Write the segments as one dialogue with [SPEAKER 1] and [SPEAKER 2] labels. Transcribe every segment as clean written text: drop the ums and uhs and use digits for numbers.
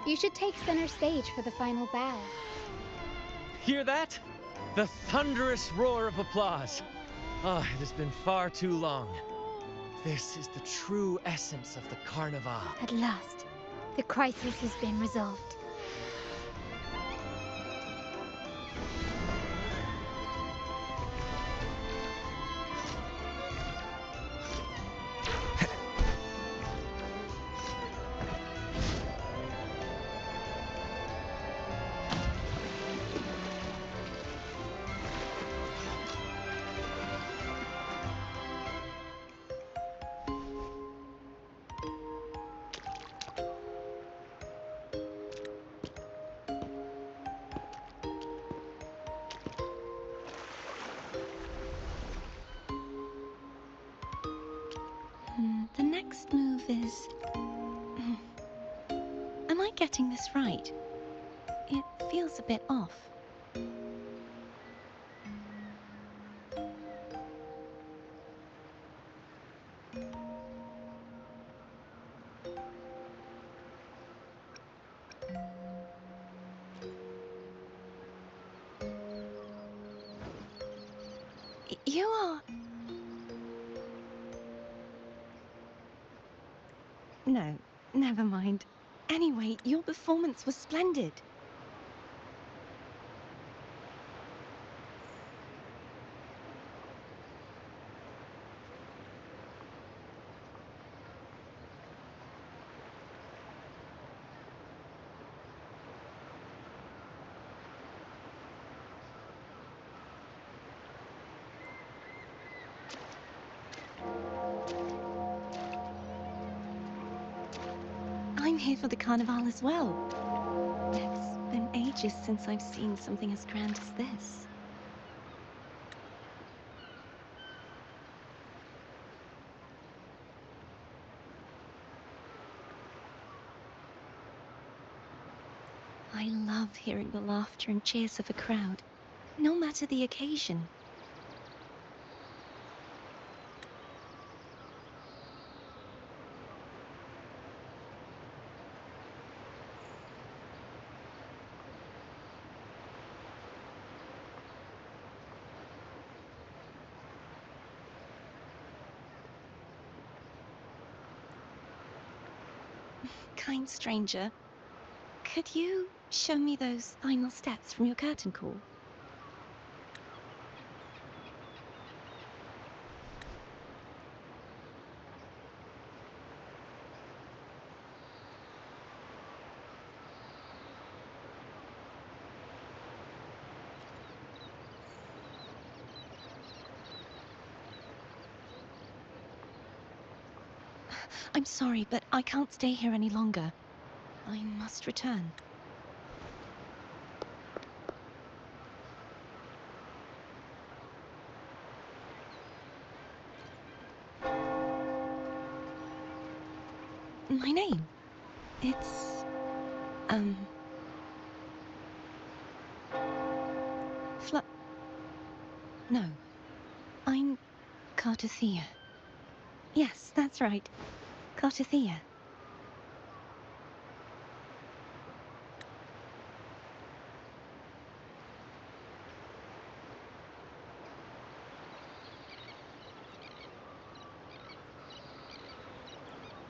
[SPEAKER 1] You should take center stage for the final bow.
[SPEAKER 2] Hear that? The thunderous roar of applause. Ah, it has been far too long. This is the true essence of the Carnival.
[SPEAKER 1] At last, the crisis has been resolved.
[SPEAKER 3] The next move is... Am I getting this right? It feels a bit off. You are... No, never mind. Anyway, your performance was splendid. I'm here for the Carnival as well. It's been ages since I've seen something as grand as this. I love hearing the laughter and cheers of a crowd, no matter the occasion. Kind stranger, could you show me those final steps from your curtain call? I'm sorry, but I can't stay here any longer. I must return. My name? It's... No. I'm... Cartethyia. Yes, that's right. Cartethyia.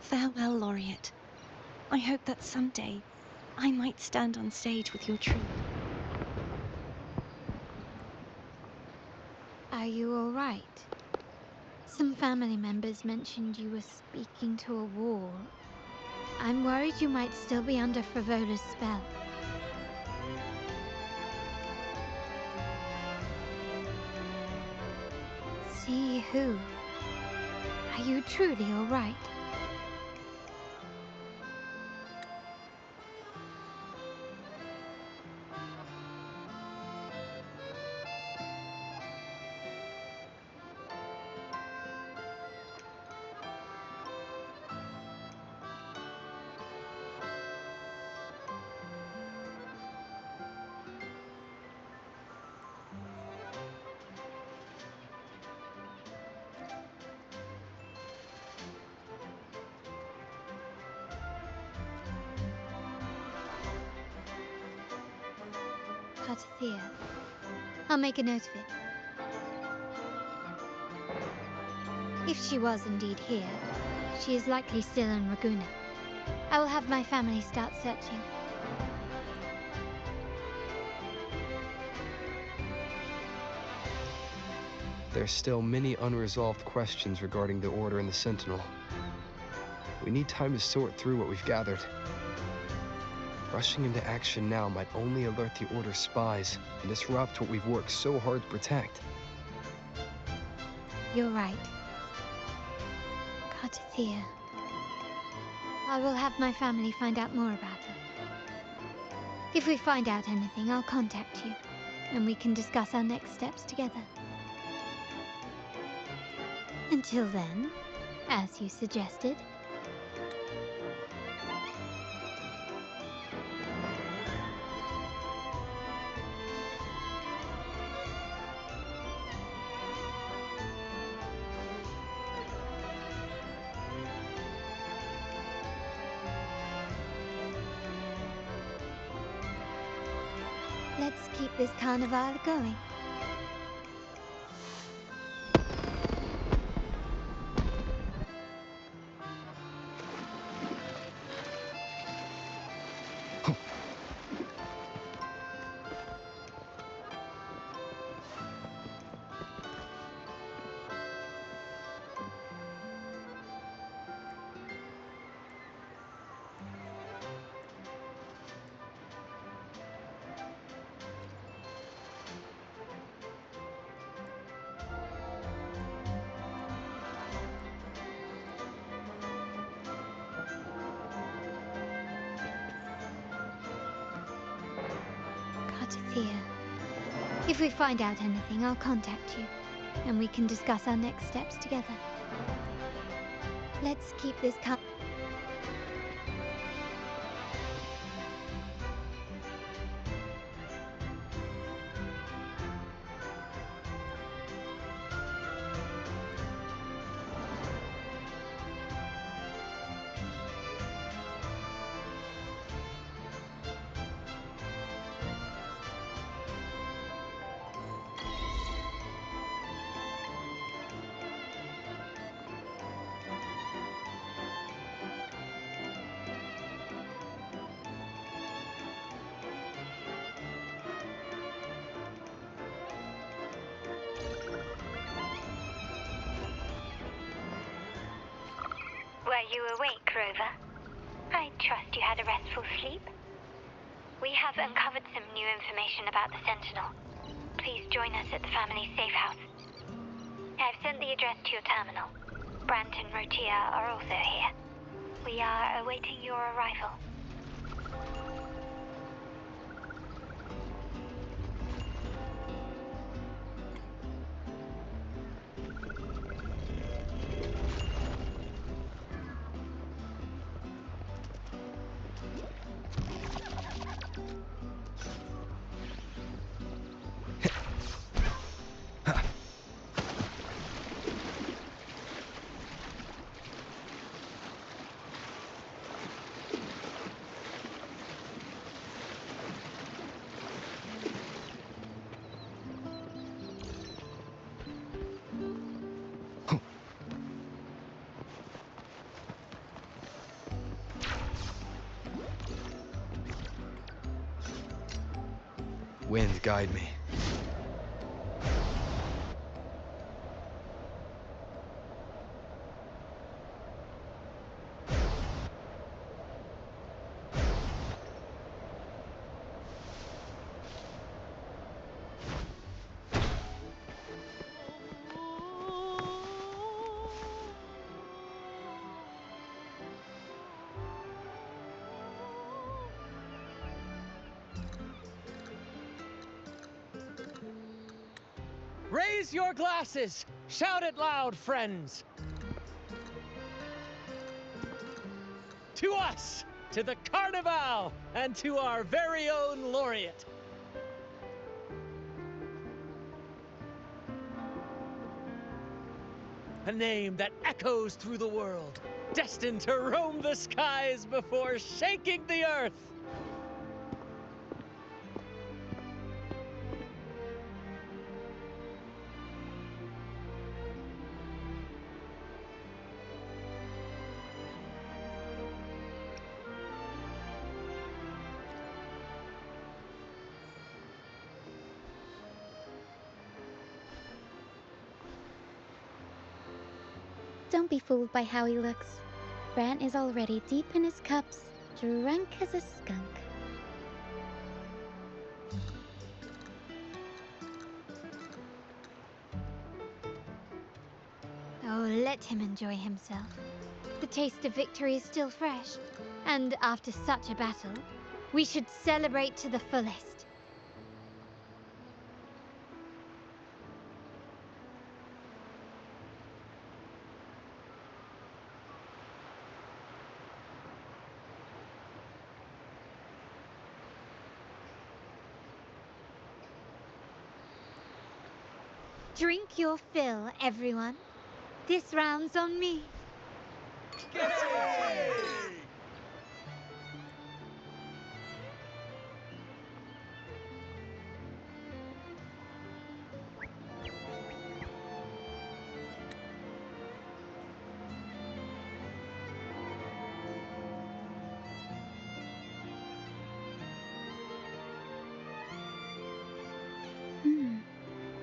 [SPEAKER 3] Farewell, Laureate. I hope that someday I might stand on stage with your troupe.
[SPEAKER 1] Are you all right? Some family members mentioned you were speaking to a wall. I'm worried you might still be under Frivola's spell. See who? Are you truly all right? Cartethyia. I'll make a note of it. If she was indeed here, she is likely still in Ragusa. I will have my family start searching.
[SPEAKER 4] There's still many unresolved questions regarding the Order and the Sentinel. We need time to sort through what we've gathered. Rushing into action now might only alert the Order's spies and disrupt what we've worked so hard to protect.
[SPEAKER 1] You're right. Cartethyia. I will have my family find out more about her. If we find out anything, I'll contact you, and we can discuss our next steps together. Until then, as you suggested, let's keep this carnival going. Cartethyia. If we find out anything, I'll contact you, and we can discuss our next steps together. Let's keep this
[SPEAKER 5] Were you awake, Rover? I trust you had a restful sleep. We have uncovered some new information about the Sentinel. Please join us at the family safe house. I've sent the address to your terminal. Brant and Rotia are also here. We are awaiting your arrival.
[SPEAKER 4] Wind, guide me.
[SPEAKER 2] Raise your glasses! Shout it loud, friends! To us! To the Carnival! And to our very own laureate! A name that echoes through the world, destined to roam the skies before shaking the earth!
[SPEAKER 6] Don't be fooled by how he looks. Bran is already deep in his cups, drunk as a skunk.
[SPEAKER 1] Oh, let him enjoy himself. The taste of victory is still fresh, and after such a battle, we should celebrate to the fullest. Drink your fill, everyone. This round's on me.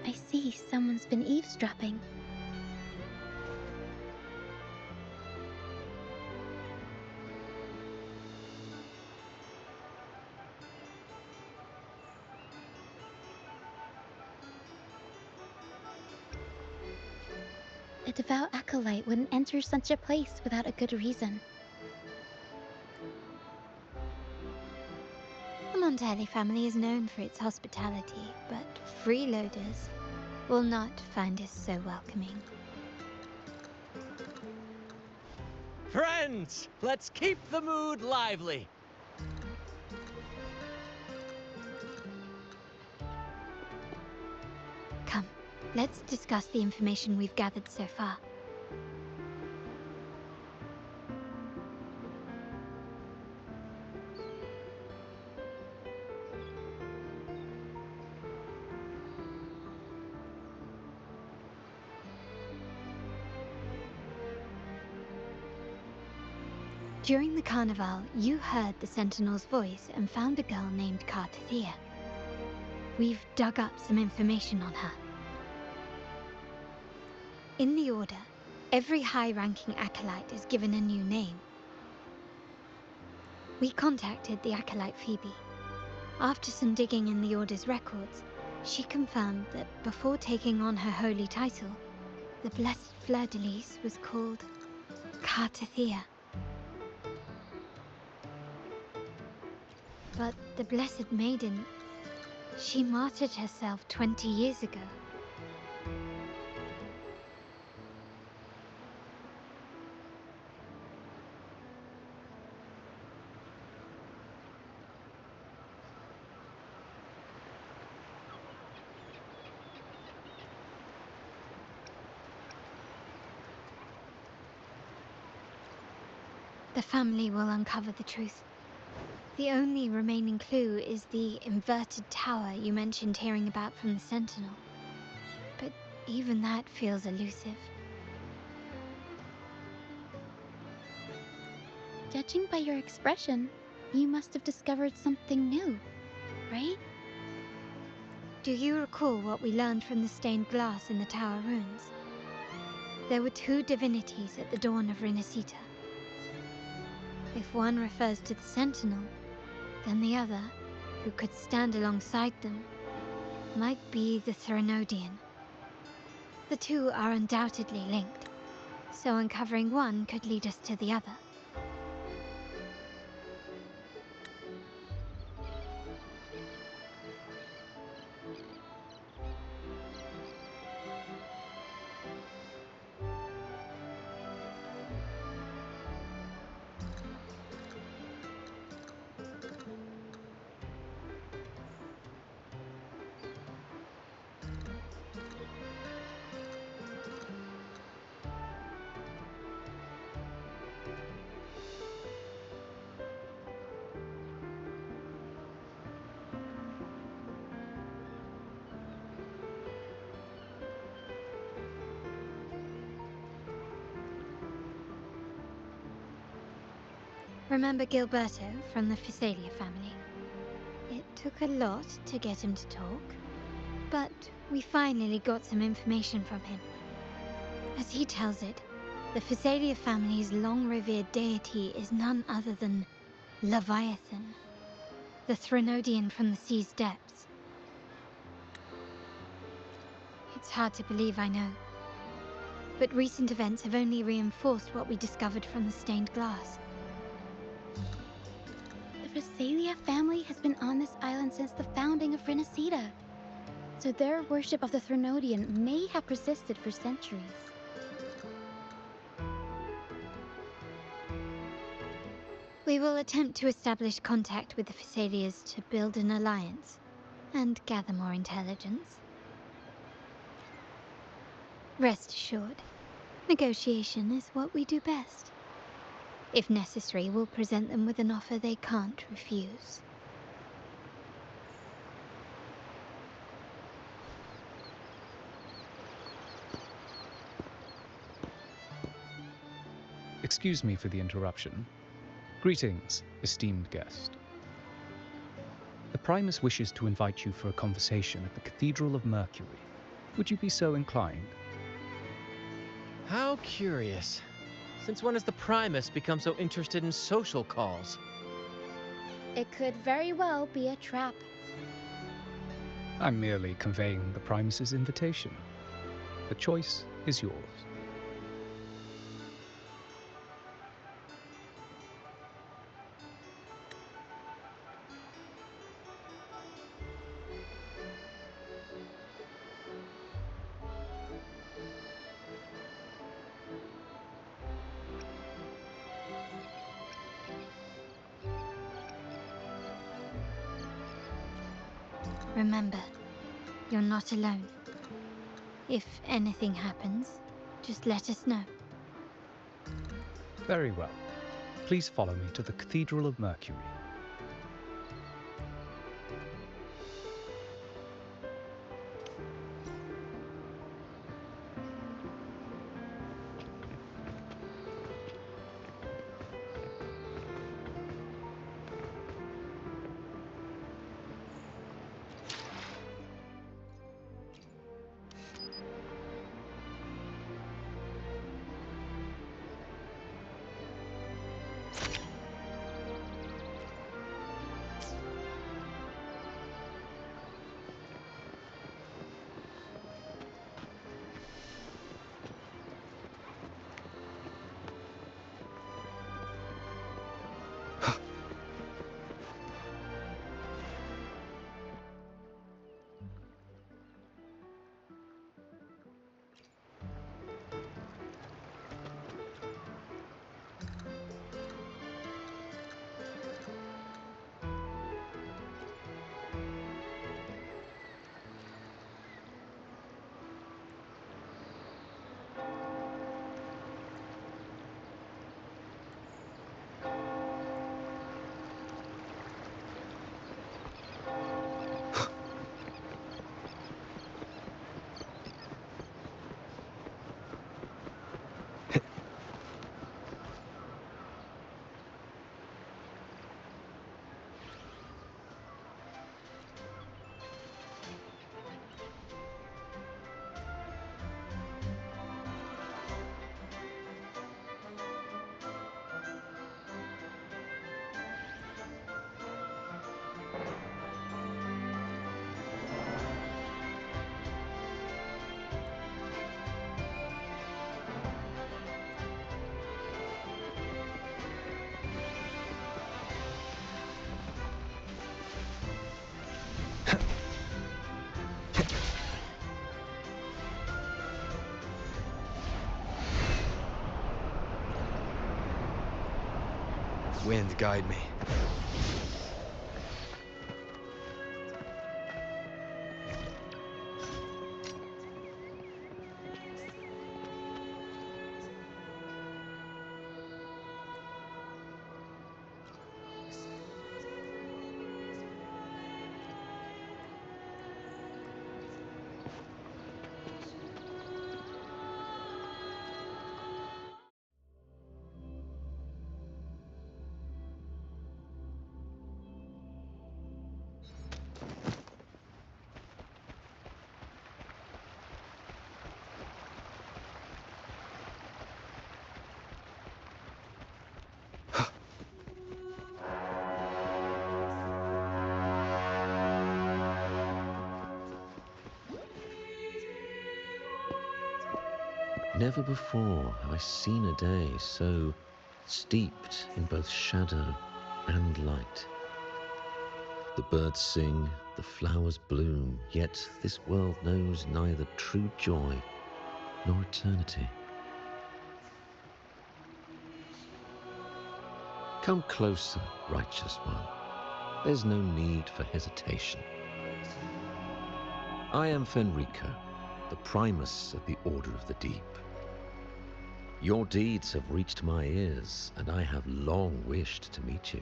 [SPEAKER 6] I see someone's been eavesdropping. A devout acolyte wouldn't enter such a place without a good reason.
[SPEAKER 1] The Montelli family is known for its hospitality, but freeloaders will not find us so welcoming.
[SPEAKER 2] Friends, let's keep the mood lively.
[SPEAKER 1] Come, let's discuss the information we've gathered so far. During the carnival, you heard the Sentinel's voice and found a girl named Cartethyia. We've dug up some information on her. In the Order, every high-ranking acolyte is given a new name. We contacted the acolyte Phoebe. After some digging in the Order's records, she confirmed that before taking on her holy title, the Blessed Fleur-de-Lis was called Cartethyia. But the Blessed Maiden, she martyred herself 20 years ago. The family will uncover the truth. The only remaining clue is the inverted tower you mentioned hearing about from the Sentinel. But even that feels elusive.
[SPEAKER 6] Judging by your expression, you must have discovered something new, right?
[SPEAKER 1] Do you recall what we learned from the stained glass in the tower ruins? There were two divinities at the dawn of Renacita. If one refers to the Sentinel, then the other, who could stand alongside them, might be the Threnodian. The two are undoubtedly linked, so uncovering one could lead us to the other. Remember Gilberto from the Physalia family? It took a lot to get him to talk, but we finally got some information from him. As he tells it, The Physalia family's long-revered deity is none other than Leviathan, the Threnodian from the sea's depths. It's hard to believe, I know. But recent events have only reinforced what we discovered from the stained glass.
[SPEAKER 6] The Physalia family has been on this island since the founding of Renesita, so their worship of the Threnodian may have persisted for centuries.
[SPEAKER 1] We will attempt to establish contact with the Physalias to build an alliance and gather more intelligence. Rest assured, negotiation is what we do best. If necessary, we'll present them with an offer they can't refuse.
[SPEAKER 7] Excuse me for the interruption. Greetings, esteemed guest. The Primus wishes to invite you for a conversation at the Cathedral of Mercury. Would you be so inclined?
[SPEAKER 2] How curious. Since when has the Primus become so interested in social calls?
[SPEAKER 6] It could very well be a trap.
[SPEAKER 7] I'm merely conveying the Primus's invitation. The choice is yours.
[SPEAKER 1] Remember, you're not alone. If anything happens, just let us know.
[SPEAKER 7] Very well. Please follow me to the Cathedral of Mercury.
[SPEAKER 4] Wind, guide me.
[SPEAKER 8] Never before have I seen a day so steeped in both shadow and light. The birds sing, the flowers bloom, yet this world knows neither true joy nor eternity. Come closer, righteous one. There's no need for hesitation. I am Fenrico, the Primus of the Order of the Deep. Your deeds have reached my ears, and I have long wished to meet you.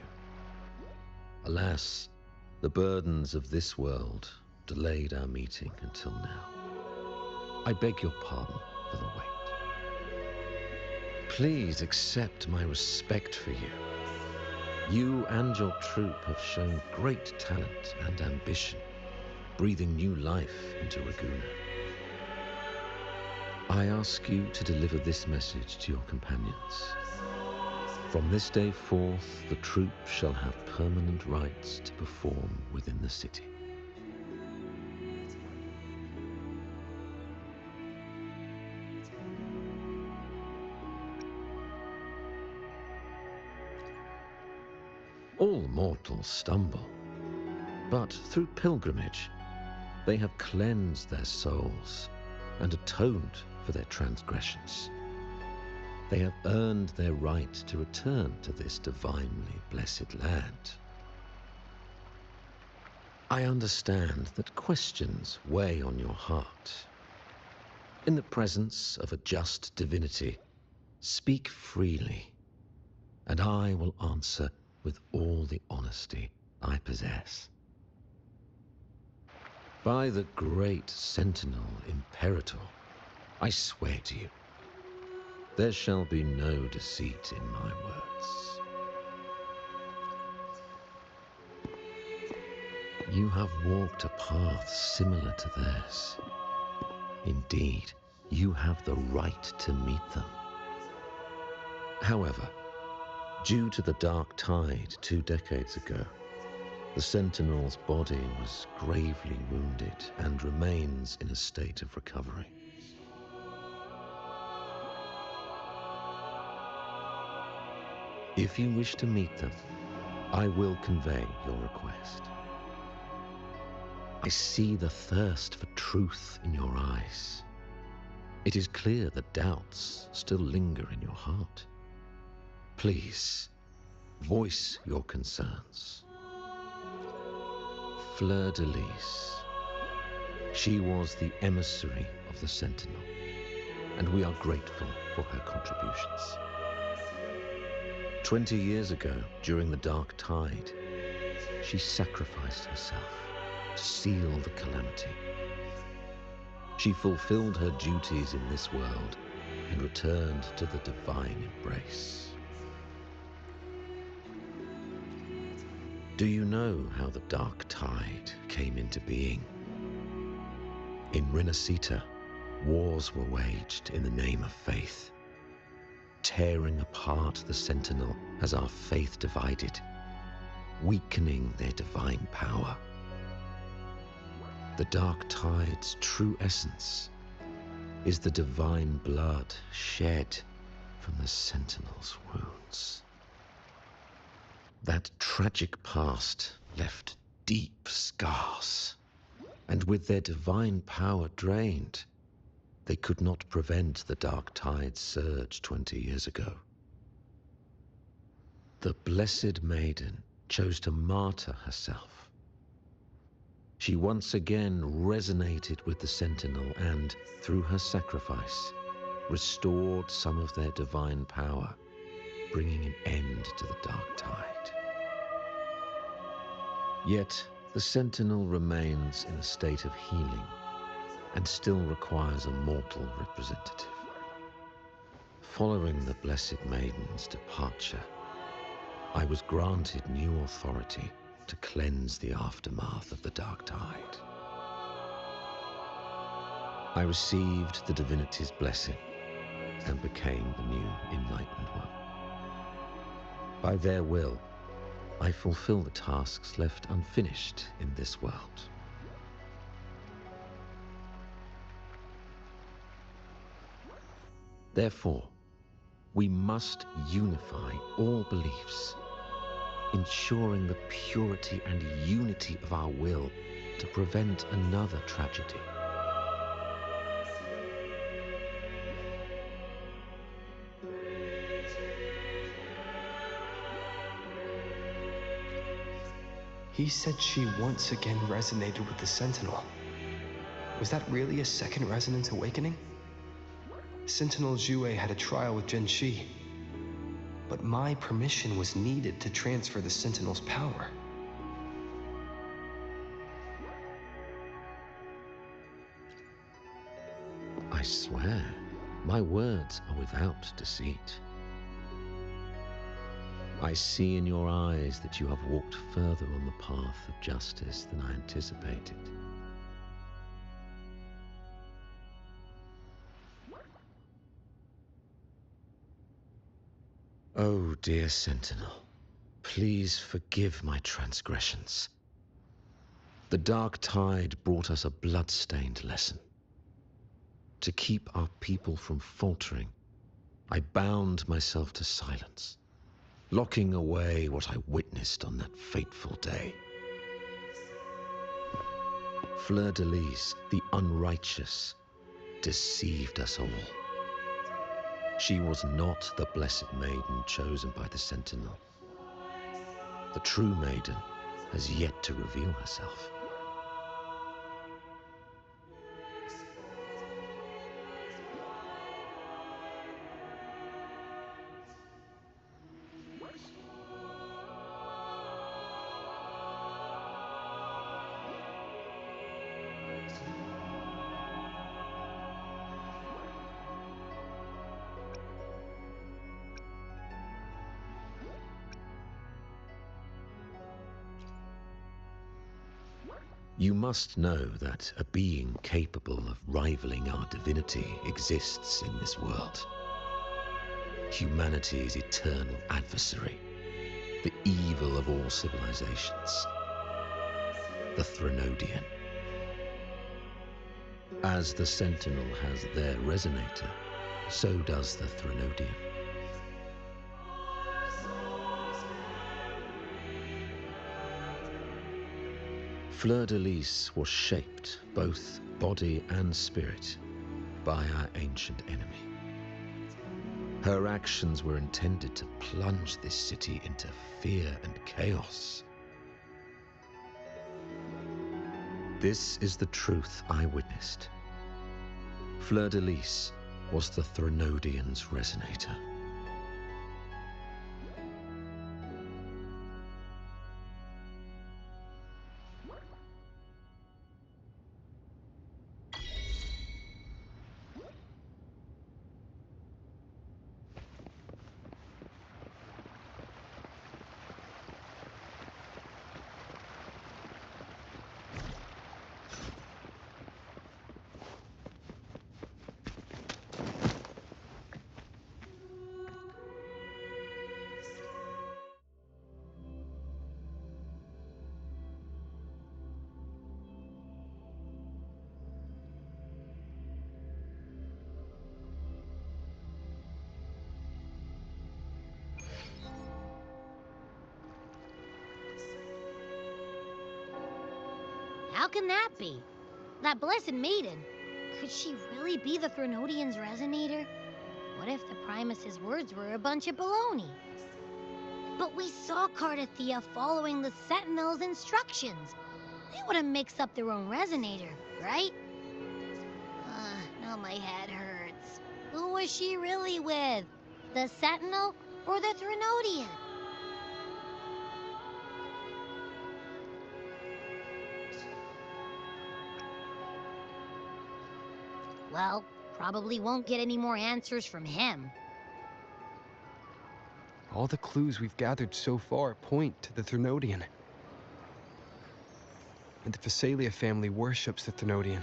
[SPEAKER 8] Alas, the burdens of this world delayed our meeting until now. I beg your pardon for the wait. Please accept my respect for you. You and your troop have shown great talent and ambition, breathing new life into Ragusa. I ask you to deliver this message to your companions. From this day forth, the troop shall have permanent rights to perform within the city. All mortals stumble, but through pilgrimage, they have cleansed their souls and atoned for their transgressions. They have earned their right to return to this divinely blessed land. I understand that questions weigh on your heart. In the presence of a just divinity, speak freely, and I will answer with all the honesty I possess. By the great Sentinel Imperator, I swear to you, there shall be no deceit in my words. You have walked a path similar to theirs. Indeed, you have the right to meet them. However, due to the Dark Tide 2 decades ago, the Sentinel's body was gravely wounded and remains in a state of recovery. If you wish to meet them, I will convey your request. I see the thirst for truth in your eyes. It is clear that doubts still linger in your heart. Please, voice your concerns. Fleur-de-Lis. She was the emissary of the Sentinel, and we are grateful for her contributions. 20 years ago, during the Dark Tide, she sacrificed herself to seal the calamity. She fulfilled her duties in this world and returned to the divine embrace. Do you know how the Dark Tide came into being? In Rinascita, wars were waged in the name of faith, tearing apart the Sentinel as our faith divided, weakening their divine power. The Dark Tide's true essence is the divine blood shed from the Sentinel's wounds. That tragic past left deep scars, and with their divine power drained, they could not prevent the Dark Tide's surge 20 years ago. The Blessed Maiden chose to martyr herself. She once again resonated with the Sentinel and, through her sacrifice, restored some of their divine power, bringing an end to the Dark Tide. Yet, the Sentinel remains in a state of healing and still requires a mortal representative. Following the Blessed Maiden's departure, I was granted new authority to cleanse the aftermath of the Dark Tide. I received the divinity's blessing and became the new Enlightened One. By their will, I fulfill the tasks left unfinished in this world. Therefore, we must unify all beliefs, ensuring the purity and unity of our will to prevent another tragedy.
[SPEAKER 4] He said she once again resonated with the Sentinel. Was that really a second resonance awakening? Sentinel Jue had a trial with Genshi, but my permission was needed to transfer the Sentinel's power.
[SPEAKER 8] I swear, my words are without deceit. I see in your eyes that you have walked further on the path of justice than I anticipated. Oh, dear Sentinel, please forgive my transgressions. The dark tide brought us a blood-stained lesson. To keep our people from faltering, I bound myself to silence, locking away what I witnessed on that fateful day. Fleur-de-Lis, the unrighteous, deceived us all. She was not the blessed maiden chosen by the Sentinel. The true maiden has yet to reveal herself. You must know that a being capable of rivaling our divinity exists in this world. Humanity's eternal adversary, the evil of all civilizations, the Threnodian. As the Sentinel has their resonator, so does the Threnodian. Fleur-de-Lis was shaped, both body and spirit, by our ancient enemy. Her actions were intended to plunge this city into fear and chaos. This is the truth I witnessed. Fleur-de-Lis was the Threnodian's resonator.
[SPEAKER 9] How can that be? That blessed maiden, could she really be the Threnodian's resonator? What if the Primus's words were a bunch of baloney? But we saw Cartethyia following the Sentinel's instructions. They wouldn't mix up their own resonator, right? Now my head hurts. Who was she really with? The Sentinel or the Threnodian? Well, probably won't get any more answers from him.
[SPEAKER 4] All the clues we've gathered so far point to the Threnodian. And the Phasalia family worships the Threnodian.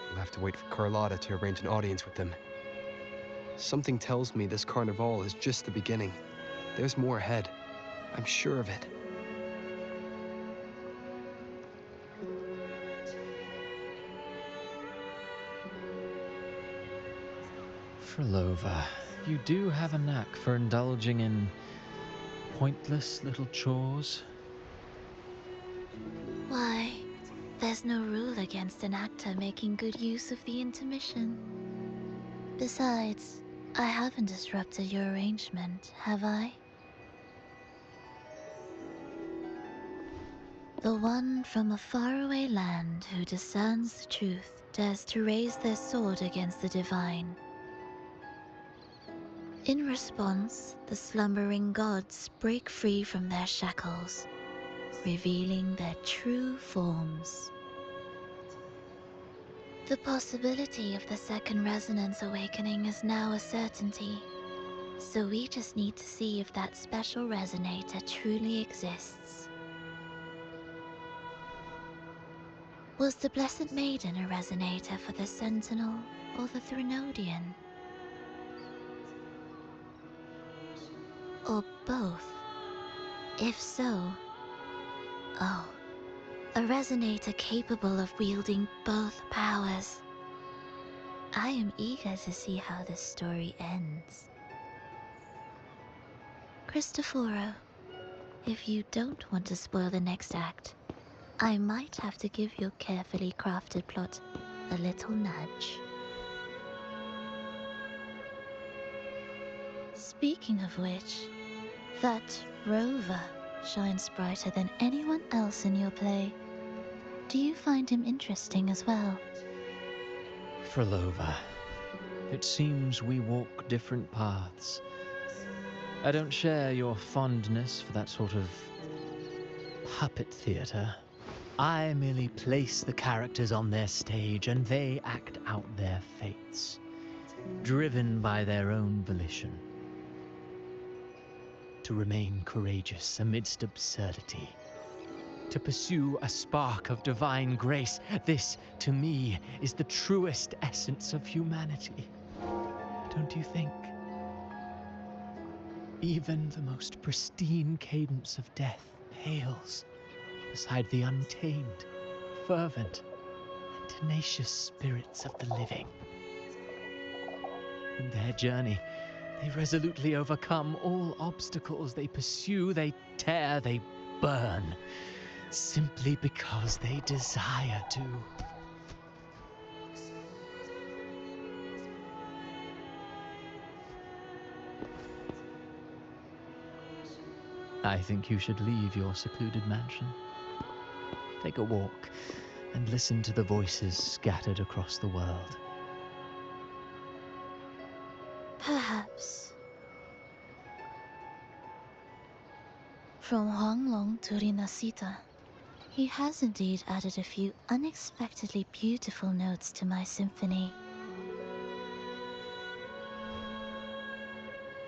[SPEAKER 4] We'll have to wait for Carlotta to arrange an audience with them. Something tells me this carnival is just the beginning. There's more ahead. I'm sure of it.
[SPEAKER 2] Frolova, you do have a knack for indulging in pointless little chores.
[SPEAKER 6] Why, there's no rule against an actor making good use of the intermission. Besides, I haven't disrupted your arrangement, have I? The one from a faraway land who discerns the truth dares to raise their sword against the divine. In response, the slumbering gods break free from their shackles, revealing their true forms. The possibility of the second resonance awakening is now a certainty, so we just need to see if that special resonator truly exists. Was the Blessed Maiden a resonator for the Sentinel or the Threnodian? Or both? If so, oh, a resonator capable of wielding both powers. I am eager to see how this story ends. Christoforo, if you don't want to spoil the next act, I might have to give your carefully crafted plot a little nudge. Speaking of which, that rover shines brighter than anyone else in your play. Do you find him interesting as well?
[SPEAKER 2] Frolova, it seems we walk different paths. I don't share your fondness for that sort of puppet theater. I merely place the characters on their stage and they act out their fates, driven by their own volition. To remain courageous amidst absurdity, to pursue a spark of divine grace, this, to me, is the truest essence of humanity. Don't you think? Even the most pristine cadence of death pales beside the untamed, fervent, and tenacious spirits of the living. In their journey, they resolutely overcome all obstacles. They pursue, they tear, they burn, simply because they desire to. I think you should leave your secluded mansion. Take a walk and listen to the voices scattered across the world.
[SPEAKER 6] Perhaps. From Huanglong to Rinasita, he has indeed added a few unexpectedly beautiful notes to my symphony.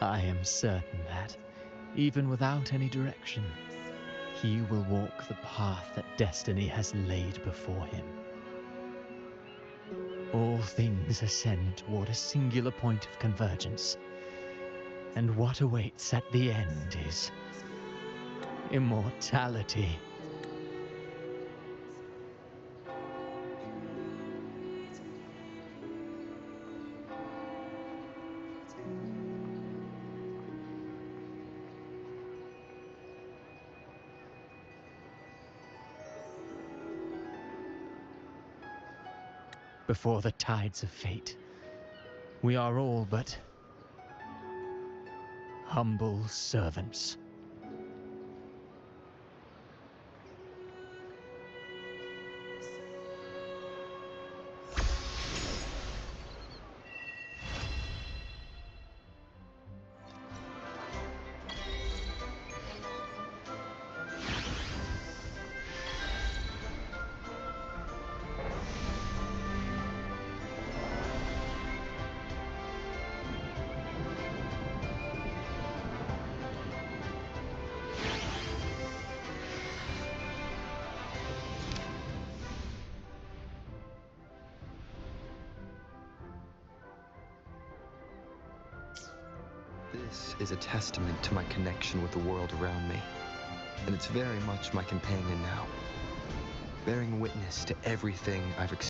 [SPEAKER 2] I am certain that, even without any direction, he will walk the path that destiny has laid before him. All things ascend toward a singular point of convergence, and what awaits at the end is immortality. Before the tides of fate, we are all but humble servants.
[SPEAKER 4] This is a testament to my connection with the world around me, and it's very much my companion now, bearing witness to everything I've experienced.